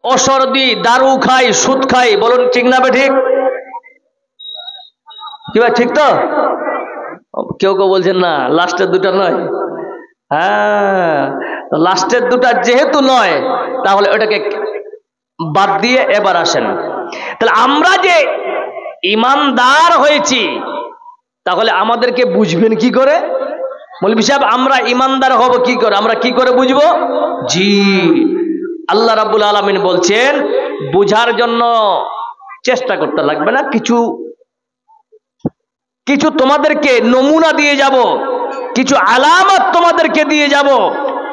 ওষুধ দিই, দারু খাই, সুদ খাই, বলুন ঠিক না ঠিক? কি ভাই ঠিক তো? কেউ কেউ বলছেন না লাস্টের দুটা নয়। হ্যাঁ, লাস্টের দুটা যেহেতু নয় তাহলে ওটাকে বাদ দিয়ে এবার আসেন। তাহলে আমরা যে ইমানদার হয়েছি তাহলে আমাদেরকে বুঝবেন কি করে? মৌলভী সাহেব আমরা ইমানদার হব কি করে, আমরা কি করে বুঝবো? জি, আল্লাহ রাব্বুল আলামিন বলছেন বুঝার জন্য চেষ্টা করতে লাগবে না, কিছু কিছু তোমাদেরকে নমুনা দিয়ে যাব, কিছু আলামত তোমাদেরকে দিয়ে যাব।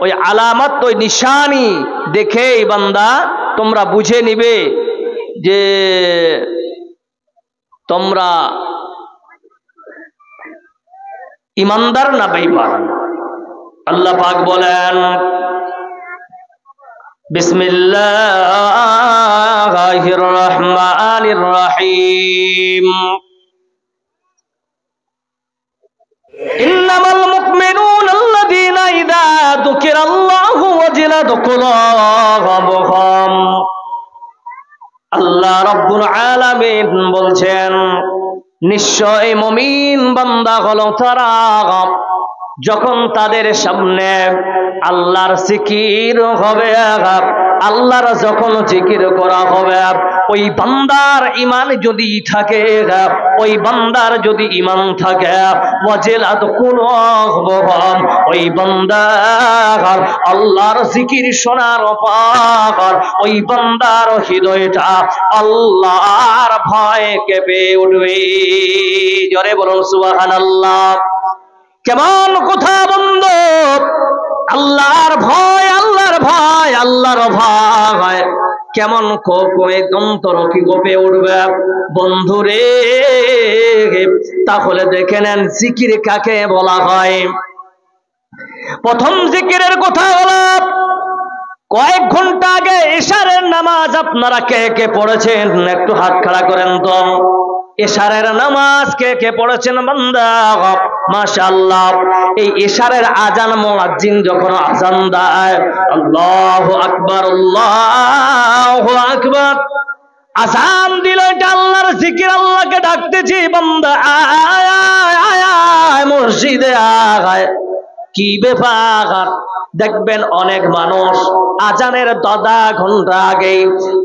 ওই আলামত, ওই নিশানি দেখে বান্দা তোমরা বুঝে নিবে যে তোমরা ইমানদার না বেঈমান। আল্লাহ পাক বলেন বিসমিল্লাহির রহমানির রহিম ইন্নামাল মুমিনুনা আল্লাযীনা ইযা যুকিরাল্লাহু ওয়াজিলাত কুলুবুহুম। আল্লাহ রাব্বুল আলামিন বলছেন নিশ্চয় মুমিন বান্দা হলো তারা যখন তাদের সামনে আল্লাহর জিকির হবে, আল্লাহর যখন জিকির করা হবে, ওই বান্দার ঈমান যদি থাকে, ওই বান্দার যদি ঈমান থাকে, ওয়াজিলাত কুলুবুহুম, ওই বান্দার আল্লাহর জিকির শোনার পর ওই বান্দার হৃদয়টা আল্লাহর ভয়ে কেঁপে উঠবে। জোরে বলুন সুবহানাল্লাহ। কেমন কথা বন্ধু, আল্লাহর ভয়, আল্লাহর ভয়, আল্লাহর ভয় কেমন কোপে অন্তর কি কোপে উঠবে বন্ধুরে। তাহলে দেখে নেন জিকির কাকে বলা হয়। প্রথম জিকিরের কথা হলো কয়েক ঘন্টা আগে ইশারের নামাজ আপনারা কে কে পড়েছেন একটু হাত খাড়া করেন তো। ইশারের নামাজ কে কে পড়েছেন বান্দা? মাশাআল্লাহ। এই ইশারের আজান মুয়াজ্জিন যখন আজান দেয় আল্লাহু আকবার, আল্লাহু আকবার, আজান দিল, এটা আল্লাহর জিকির, আল্লাহকে ডাকতেছি বান্দা আয় আয় আয় মসজিদে আয়। কি ব্যাপার? দেখবেন অনেক মানুষ আজানের 10 ঘন্টা আগে,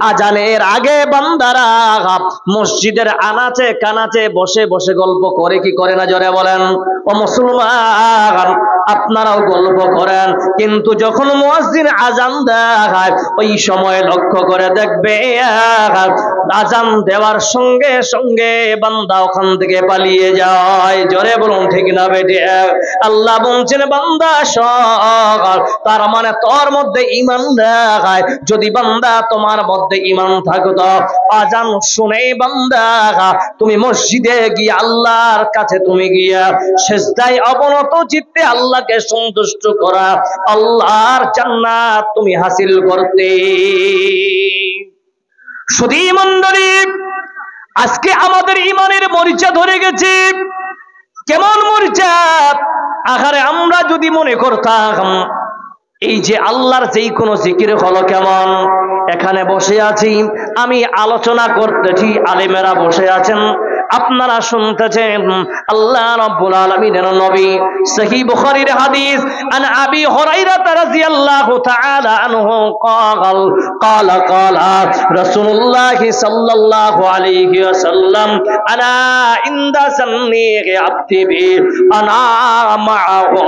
আজানের আগে বান্দারা মসজিদের আনাচে কানাচে বসে বসে গল্প করে কি করে না? জোরে বলেন। ও মুসলমান, আপনারাও গল্প করেন, কিন্তু যখন মুয়াজ্জিন আজান দেয় ওই সময় লক্ষ্য করে দেখবে আজান দেওয়ার সঙ্গে সঙ্গে বান্দা ওখান থেকে পালিয়ে যায়। জোরে বলুন ঠিক না বেটি? আল্লাহ বলছেন বান্দা সকাল, তার মানে তোর মধ্যে ঈমান দেখায়। যদি বান্দা তোমার মধ্যে ঈমান থাকতো, আজান শুনে বান্দা তুমি মসজিদে গিয়ে আল্লাহর কাছে তুমি গিয়া সিজদায় অবনত চিত্তে আল্লাহকে সন্তুষ্ট করা, আল্লাহর জান্নাত তুমি হাসিল করতে। শুধু মণ্ডলী, আজকে আমাদের ঈমানের মরিচা ধরে গেছে। কেমন মরিচা? আহারে আমরা যদি মনে করতাম এই যে আল্লাহর যেই কোনো জিকির হলো কেমন, এখানে বসে আছি আমি আলোচনা করতেছি, আলেমেরা বসে আছেন, আপনারা শুনতেছেন, আল্লাহ রাব্বুল আলামিনের নবী সহিহ বুখারীর হাদিস আন আবি হুরায়রা রাদিয়াল্লাহু তাআলা আনহু ক্বালা রাসূলুল্লাহ সাল্লাল্লাহু আলাইহি ওয়াসাল্লাম আনা ইনদা সান্নি আবদি বি আনা মাআহু।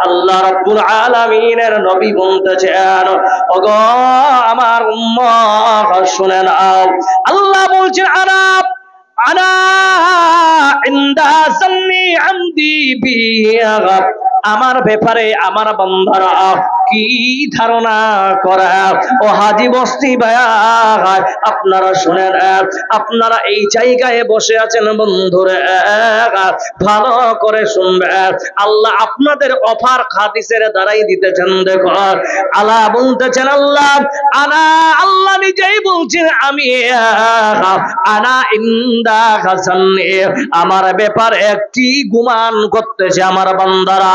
আল্লাহ রাব্বুল আলামিনের নবী বলতেছেন ওগো আমার উম্মত শুনে নাও, আল্লাহ বলছেন আনা আনা ইনদা সান্নি আমদি বি, আমার ব্যাপারে আমার বান্দারা কি ধারণা করা। ও হাজী বস্তি ভাইয়া আপনারা শুনেন, আপনারা এই জায়গায় বসে আছেন বন্ধুরা, ভালো করে শুনবেন। আল্লাহ আপনাদের অফার হাদিসের দ্বারাই দিতেছেন। দেখো আল্লাহ বলতেছেন আল্লাহ আনা, আল্লাহ নিজেই বলছেন আমি আনা ইন্দা হাসান্নি, আমার ব্যাপারে একটি গুমান করতেছে আমার বান্দারা।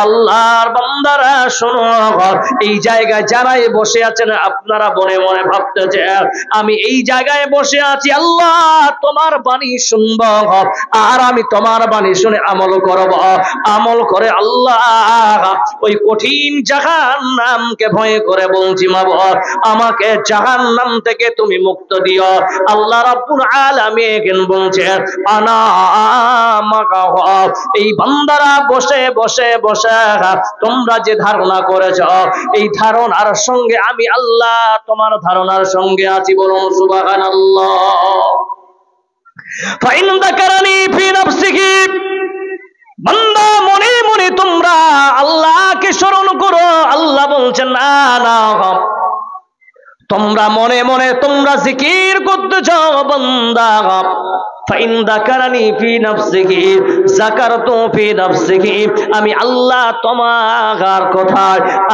আল্লাহর বান্দারা শোনো, এই জায়গায় যারাই বসে আছেন আপনারা মনে মনে ভাবতেছে আমি এই জায়গায় বসে আছি আল্লাহ তোমার বাণী শুনব, আর আমি তোমার বাণী শুনে আমল করব। আমল করে আল্লাহ ওই কঠিন জাহান্নামকে ভয় করে বলছি মাবুদ আমাকে জাহান্নাম থেকে তুমি মুক্ত দিও। আল্লাহ রাব্বুল আলামিন বলছেন আনা মাকা, এই বান্দারা বসে বসে বসে তোমরা যে ধারণা করেছো এই ধারণার সঙ্গে আমি আল্লাহ তোমার ধারণার সঙ্গে আছি। বলুন সুবহানাল্লাহ। ফাইন যাকারানি ফি নাফসিহি, বান্দা মনে মনে তোমরা আল্লাহকে স্মরণ করো। আল্লাহ বলছেন না না, তোমরা মনে মনে তোমরা জিকির করতেছো বান্দা। ফাইন যাকারানি ফি নাফসিহি যাকারতু ফি নাফসিহি, আমি আল্লাহ তোমার কথা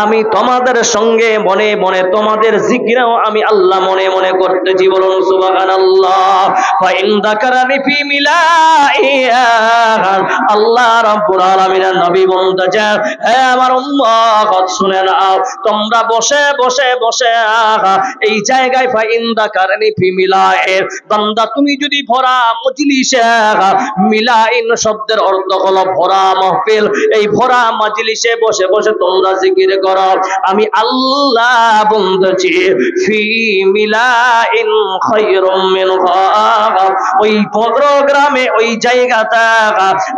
আমি তোমাদের সঙ্গে মনে মনে তোমাদের জিকিরও আমি আল্লাহ মনে মনে করতেছি। বলুন সুবহানাল্লাহ। ফাইন যাকারানি ফি মিলাইয়া, আল্লাহ রাব্বুল আলামিনের নবী বলতেছেন হে আমার উম্মত শুনে নাও, তোমরা বসে বসে বসে এই জায়গায় ফাইন যাকারানি ফি মিলাইয়া, বান্দা তুমি যদি ভরা মজলিসে, মিলাইন শব্দের অর্থ হলো ভরা মাহফিল, এই ভরা মজলিসে বসে বসে তোমরা জিকির করো আমি আল্লাহ বলতেছি ফি মিলাইন খায়রুম মিনহা, ওই প্রোগ্রামে ওই জায়গাটা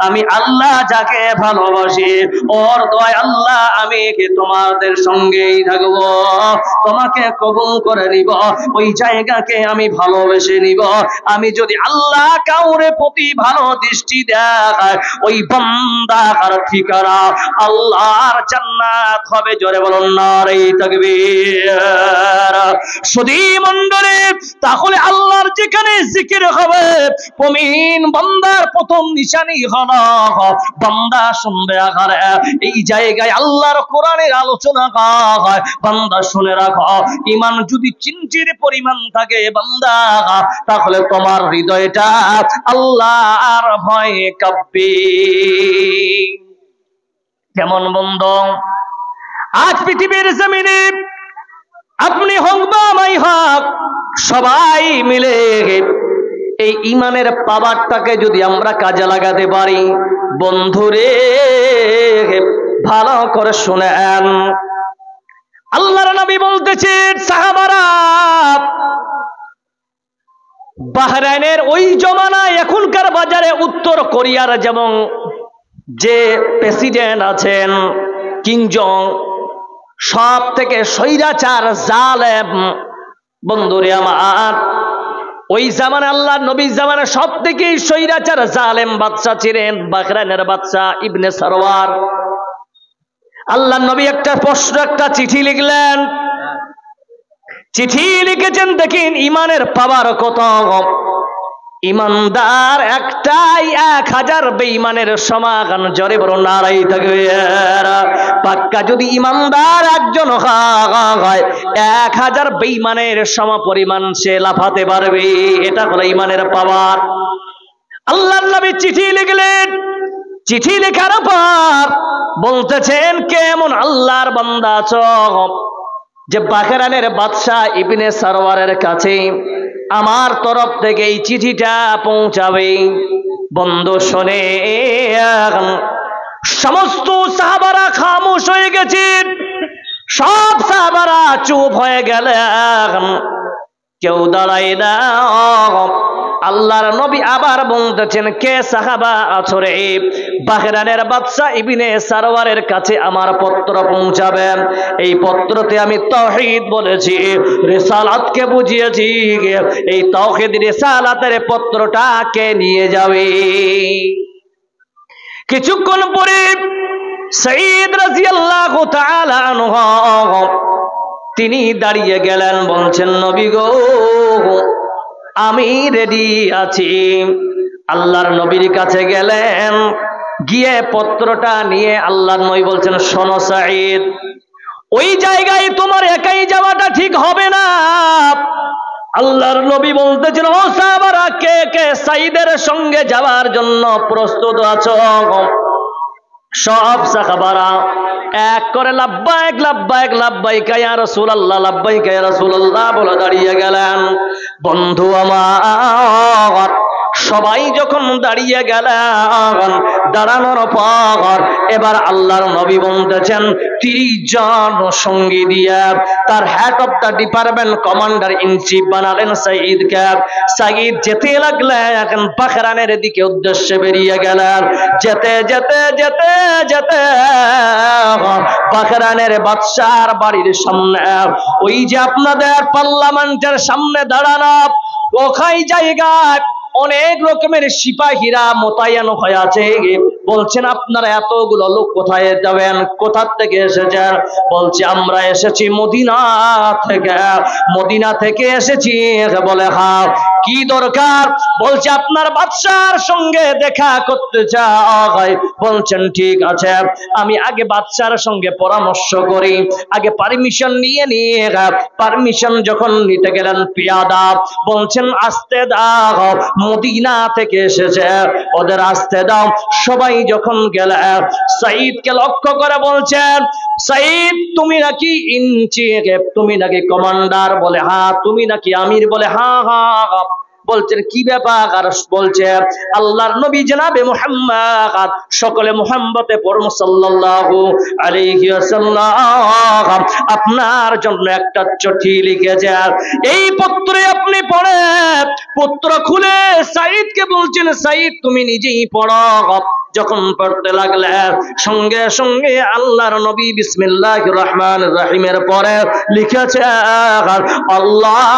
আমি আল্লাহ যাকে ভালোবাসি ওর দয় আল্লাহ আমি তোমাদের সঙ্গেই থাকবো, তোমাকে কবুল করে নিব, ওই জায়গাকে আমি ভালোবেসে নিব। আমি যদি আল্লাহ কাউরে প্রতি ভালো দৃষ্টি দেখায় ওই বান্দার ঠিকানা আল্লাহর জান্নাত হবে। জোরে বলুন নারে তাকবীর। সুধী মণ্ডলী, তাহলে আল্লাহর যেখানে জিকির হবে মুমিন বান্দার প্রথম নিশানি হলো বান্দা শুনবে আকারে এই জায়গায় আল্লাহর কোরআনের আলোচনা হয়। বান্দা শুনে রাখো, ঈমান যদি চিনচির পরিমাণ থাকে বান্দা, তাহলে তোমার হৃদয়টা আল্লাহর ভয়ে কাঁপবে। কেমন বন্ধু, আজ পৃথিবীর জমিনে আপনি হোক বা আমি হোক সবাই মিলে এই ঈমানের পাওয়ারটাকে যদি আমরা কাজে লাগাতে পারি, বন্ধুরে ভালো করে শুনেন, আল্লাহর নবী বলতেছেন সাহাবারা বাহরাইনের ওই জমানায় এখনকার বাজারে উত্তর কোরিয়ার যেমন যে প্রেসিডেন্ট আছেন কিম জং, সব থেকে স্বৈরাচার জালেম বন্ধুরে আমার, ওই জামানে আল্লাহ নবীর জামানে সব থেকে স্বৈরাচার জালেম বাদশা ছিলেন বাহরাইনের বাদশা ইবনে সারওয়ার। আল্লাহ নবী একটা প্রশ্ন একটা চিঠি লিখলেন, চিঠি লিখেছেন দেখেন ঈমানের পাওয়ার কত। ঈমানদার একটাই 1000 বেঈমানের সমান। জোরে বলুন নারে তাকবীর। পাক্কা যদি ঈমানদার একজন হয় 1000 বেঈমানের সমপরিমাণ সে লাফাতে পারবে। এটা হলো ঈমানের পাওয়ার। আল্লাহর নবী চিঠি লিখলেন, চিঠি লেখার পর বলতেছেন কেমন আল্লাহর বান্দা আছো যে বাহরাইনের বাদশা ইবনে সারওয়ারের কাছে আমার তরফ থেকে এই চিঠিটা পৌঁছাবে। বন্ধু শুনে সমস্ত সাহাবারা খামোশ হয়ে গেছেন, সব সাহাবারা চুপ হয়ে গেলেন, কেউ দাঁড়ায় না। আল্লাহর নবী আবার বলতেছেন কে সাহাবা আছো রে? বাহরাইনের বাদশা ইবনে সারওয়ারের কাছে আমার পত্র পৌঁছাবেন। এই পত্রতে আমি তাওহীদ বলেছি, রিসালাতকে বুঝিয়েছি, এই তাওহীদ রিসালাতের পত্রটা কে নিয়ে যাবে? কিছুক্ষণ পরে সাঈদ রাদিয়াল্লাহু তাআলা আনহু তিনি দাঁড়িয়ে গেলেন, বলছেন নবী গো আমি রেডি আছি। আল্লাহর নবীর কাছে গেলেন, গিয়ে পত্রটা নিয়ে আল্লাহর নবী বলছেন শোনো সাঈদ, ওই জায়গায় তোমার একাই যাওয়াটা ঠিক হবে না, আল্লাহর নবী বলতেছেন, ও সাহাবারা, কে কে সাইদের সঙ্গে যাওয়ার জন্য প্রস্তুত আছো? সব সাহাবারা এক করে লাব্বাইক লাব্বাইক লাব্বাইকা ইয়া রাসূলুল্লাহ, লাব্বাইকা ইয়া রাসূলুল্লাহ বলে দাঁড়িয়ে গেলেন। বন্ধু আমার, সবাই যখন দাঁড়িয়ে গেলেন, দাঁড়ানোর পর এবার আল্লাহর নবী বলতেছেন 30 জন সঙ্গী দিয়ে তার head of the department commander in chief বানালেন সাঈদকে। সাঈদ যেতে লাগলেন বাহরানের দিকে উদ্দেশ্যে বেরিয়ে গেলেন। যেতে যেতে যেতে যেতে বাহরানের বাদশার বাড়ির সামনে, ওই যে আপনাদের পার্লামেন্টের সামনে দাঁড়ানো ওখাই জায়গায় অনেক রকমের সিপাহীরা মোতায়েন হয়ে আছে। বলছেন, আপনারা এতগুলো লোক কোথায় যাবেন? কোথা থেকে এসেছেন? বলছে, আমরা এসেছি মদিনা থেকে। মদিনা থেকে এসেছি। বলে, হ্যাঁ, কি দরকার? বলছে, আপনার বাদশার সঙ্গে দেখা করতে চাই। বলছেন, ঠিক আছে, আমি আগে বাদশার সঙ্গে পরামর্শ করি, আগে পারমিশন নিয়ে পারমিশন যখন নিতে গেলেন পিয়াদা, বলছেন আস্তে দাও, মদিনা থেকে এসেছে, ওদের আসতে দাও। সবাই যখন গেলে সাঈদকে লক্ষ্য করে বলছেন, সাঈদ, তুমি নাকি ইনচিফ, তুমি নাকি কমান্ডার? বলে, হ্যাঁ। তুমি নাকি আমির? বলে, হ্যাঁ হ্যাঁ। বলছেন, কি ব্যাপার? বলছে, আল্লাহর নবী জনাবে মুহাম্মদ, সকলে মুহাম্মদে পড়ুন সাল্লাল্লাহু আলাইহি ওয়াসাল্লাম, আপনার জন্য একটা চিঠি লিখেছে। এই পত্রে আপনি পড়ে, পত্র খুলে সাঈদকে বলছেন, সাঈদ তুমি নিজেই পড়ো। যখন পড়তে লাগলেন, সঙ্গে সঙ্গে আল্লাহর নবী বিসমিল্লাহির রহমানির রহিমের পরে লিখেছে, আল্লাহ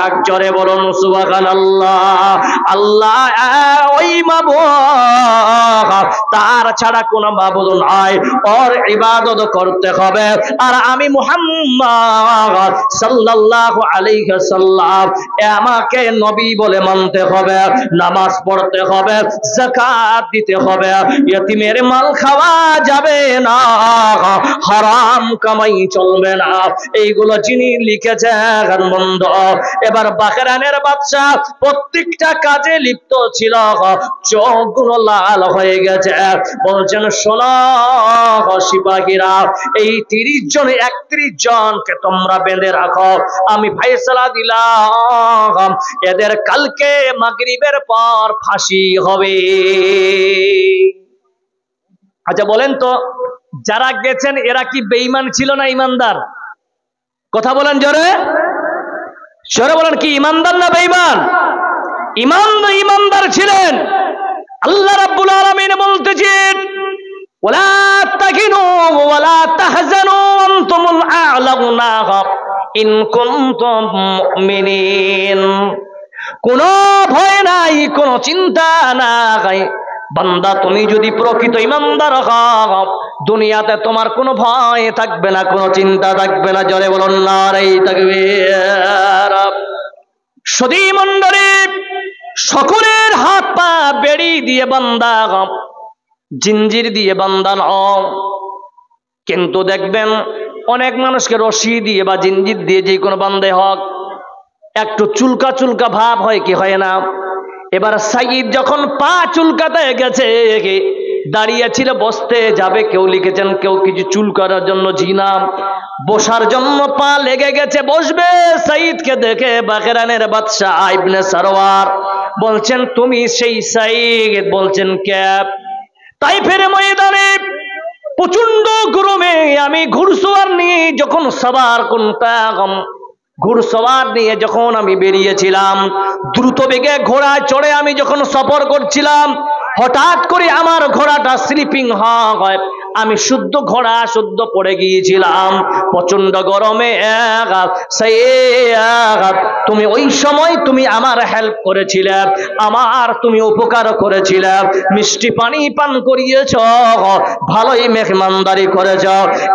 এক, জোরে বলুন সুবহানাল্লাহ। আল্লাহ ওই মাবুদ, তার ছাড়া কোনো মাবুদ নাই, ওর ইবাদত করতে হবে। আর আমি মুহাম্মদ সাল্লাল্লাহু আলাইহি ওয়াসাল্লাম, আমাকে নবী বলে মানতে হবে, নামাজ পড়তে হবে, যাকাত দিতে হবে, ইতিমের মাল খাওয়া যাবে না, হারাম কামাই চলবে না। এইগুলো যিনি লিখেছেন বন্ধ। এবার বাহরানের বাদশা প্রত্যেকটা কাজে লিপ্ত ছিল, চোখগুলো লাল হয়ে গেছে। বলছেন, শোনো সিপাহীরা, এই 30 জন 31 জনকে তোমরা বেঁধে রাখো, আমি ফয়সালা দিলাম, এদের কালকে মাগরিবের পর ফাঁসি হবে। আচ্ছা বলেন তো, যারা গেছেন এরা কি বেঈমান ছিল না ইমানদার? কথা বলেন জোরে জোরে বলেন, কি ইমানদার না বেঈমান? ইমানদার ছিলেন। আল্লাহ রাব্বুল আলামিন বলতেছেন, ওয়ালা তাকিনু ওয়ালা তাহজানু আনতুমুল আ'লাউনা ইন কুনতুম মুমিনিন। কোনো ভয় নাই, কোনো চিন্তা নাই বান্দা, তুমি যদি প্রকৃত ইমানদার হও, দুনিয়াতে তোমার কোনো ভয় থাকবে না, কোনো চিন্তা থাকবে না। জোরে বলুন নারে তাকবীর। সদী মণ্ডলী, সকলের হাত পা বেড়ি দিয়ে বান্দা, জিঞ্জির দিয়ে বান্ধানো, কিন্তু দেখবেন অনেক মানুষকে রশি দিয়ে বা জিঞ্জির দিয়ে যে কোনো বান্ধে হোক, একটু চুলকা চুলকা ভাব হয় কি হয় না? এবার সাঈদ যখন পা চুলকাতে গেছে, দাঁড়িয়েছিল, বসতে যাবে, কেউ লিখেছেন কেউ কিছু চুল করার জন্য জিনা, বসার জন্য পা লেগে গেছে, বসবে। সাঈদকে দেখে বাহরানের বাদশা ইবনে সারওয়ার বলছেন, তুমি সেই সাঈদ? বলছেন, কে? তাইফের ময়দানে প্রচন্ড গরমে আমি ঘুড়সওয়ার নিয়ে যখন সবার করতাম, ঘুড়সওয়ার নিয়ে যখন আমি বেরিয়েছিলাম, দ্রুত বেগে ঘোড়ায় চড়ে আমি যখন সফর করছিলাম, হঠাৎ করে আমার ঘোড়াটা স্লিপিং হয়, আমি শুদ্ধ ঘোড়া শুদ্ধ পড়ে গিয়েছিলাম প্রচন্ড গরমে। তুমি ওই সময় তুমি আমার হেল্প করেছিলে, আমার তুমি উপকার করেছিলে, মিষ্টি পানি পান করিয়েছ, ভালোই মেহমানদারি করেছ।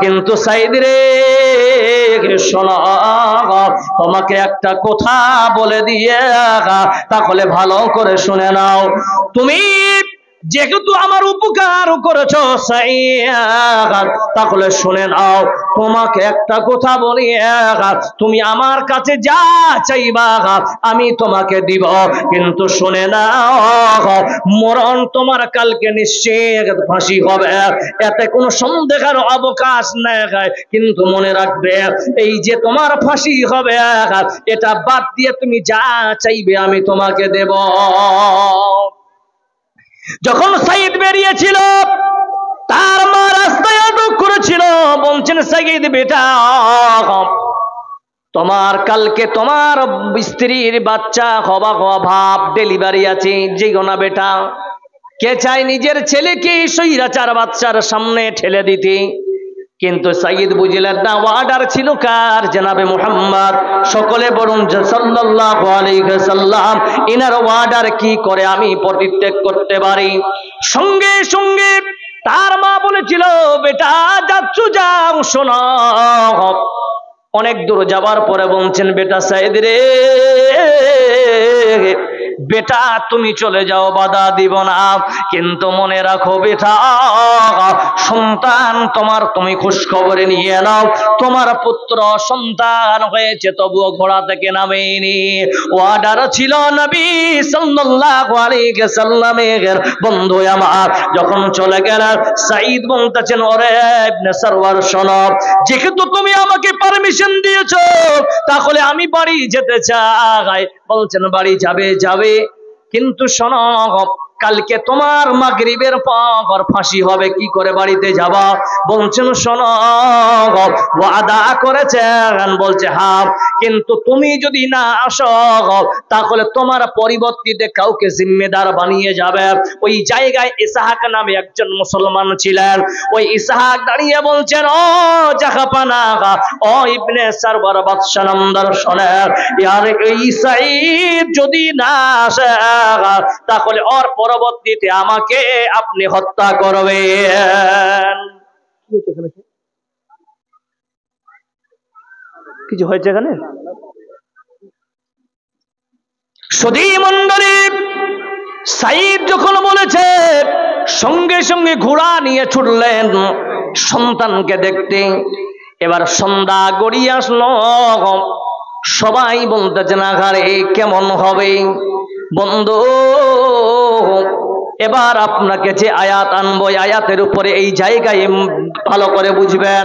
কিন্তু সাঈদ রে, শোনো, তোমাকে একটা কথা বলে দিয়ে তাহলে ভালো করে শুনে নাও। তুমি যেহেতু আমার উপকার করেছো সাইয়্যিদ, তাহলে শুনে নাও, তোমাকে একটা কথা বলি, তুমি আমার কাছে যা চাইবা আমি তোমাকে দিব, কিন্তু শুনে নাও, মরণ তোমার কালকে নিশ্চিত ফাঁসি হবে, এতে কোনো সন্দেহের অবকাশ নেই। কিন্তু মনে রাখবে, এই যে তোমার ফাঁসি হবে, এটা বাদ দিয়ে তুমি যা চাইবে আমি তোমাকে দেব। যখন সাইদ বেরিয়েছিল, তার মা রাস্তায় আটক করেছিল, বলছেন সাইদ বেটা, তোমার কালকে তোমার স্ত্রীর বাচ্চা হবা ভাব ডেলিভারি আছে, যেও না বেটা। কে চায় নিজের ছেলেকে সৈরাচার বাচ্চার সামনে ঠেলে দিতে? কিন্তু সাইদ বুঝলেন না, অর্ডার ছিল কার? জনাবে মুহাম্মদ। সকলে বলুন সাল্লাল্লাহু আলাইহি ওয়াসাল্লাম, ইনার অর্ডার কি করে আমি পরিত্যাগ করতে পারি? সঙ্গে সঙ্গে তার মা বলেছিল, বেটা যাচ্ছ যাও, শোনো। অনেক দূর যাবার পরে বলছেন, বেটা সাইদ রে, বেটা তুমি চলে যাও, বাধা দিব না, কিন্তু মনে রাখো বেটা, সন্তান তোমার তুমি খোঁজ খবরে নিয়ে নাও, তোমার পুত্র সন্তান হয়েছে তবুও ঘোড়া থেকে নামেনি। অর্ডার ছিল নবী সাল্লাল্লাহু আলাইহি ওয়াসাল্লামের। বন্ধু আমার যখন চলে গেল, সাইদ বলতেছেন, ওরে ইবনে সারওয়ার শোনো, যেহেতু তুমি আমাকে পারমিশন দিয়েছো, তাহলে আমি বাড়ি যেতে চাই। বলছেন বাড়ি যাবে, যাবে, কিন্তু শোনো, কালকে তোমার মাগরিবের পর ফাঁসি হবে, কি করে বাড়িতে যাবা? বলছেন শোনো, ওয়াদা করেছেন। বলছে হ্যাঁ, কিন্তু তুমি যদি না আসো, তাহলে তোমার পরিবর্তিতে কাউকে জিম্মেদার বানিয়ে যাবে। ওই জায়গায় ইসহাক নামে একজন মুসলমান ছিলেন। ওই ইসহাক দাঁড়িয়ে বলছেন, ও জাহাপানা, ও ইবনে সারওয়ার বাদশা নামদার শোনেন, ইয়ার এই সাইদ যদি না আসে, তাহলে ওর পরবর্তীতে আমাকে আপনি হত্যা করবেন। কিছু হয়েছে এখানে? সুধী মণ্ডলী, সাইদ যখন বলেছে, সঙ্গে সঙ্গে ঘোড়া নিয়ে ছুটলেন সন্তানকে দেখতে। এবার সন্ধ্যা গড়িয়ে আসলো, সবাই বলতেছে না, ঘরে কেমন হবে? বন্ধু, এবার আপনাকে যে আয়াত আনবো, আয়াতের উপরে এই জায়গায় ভালো করে বুঝবেন।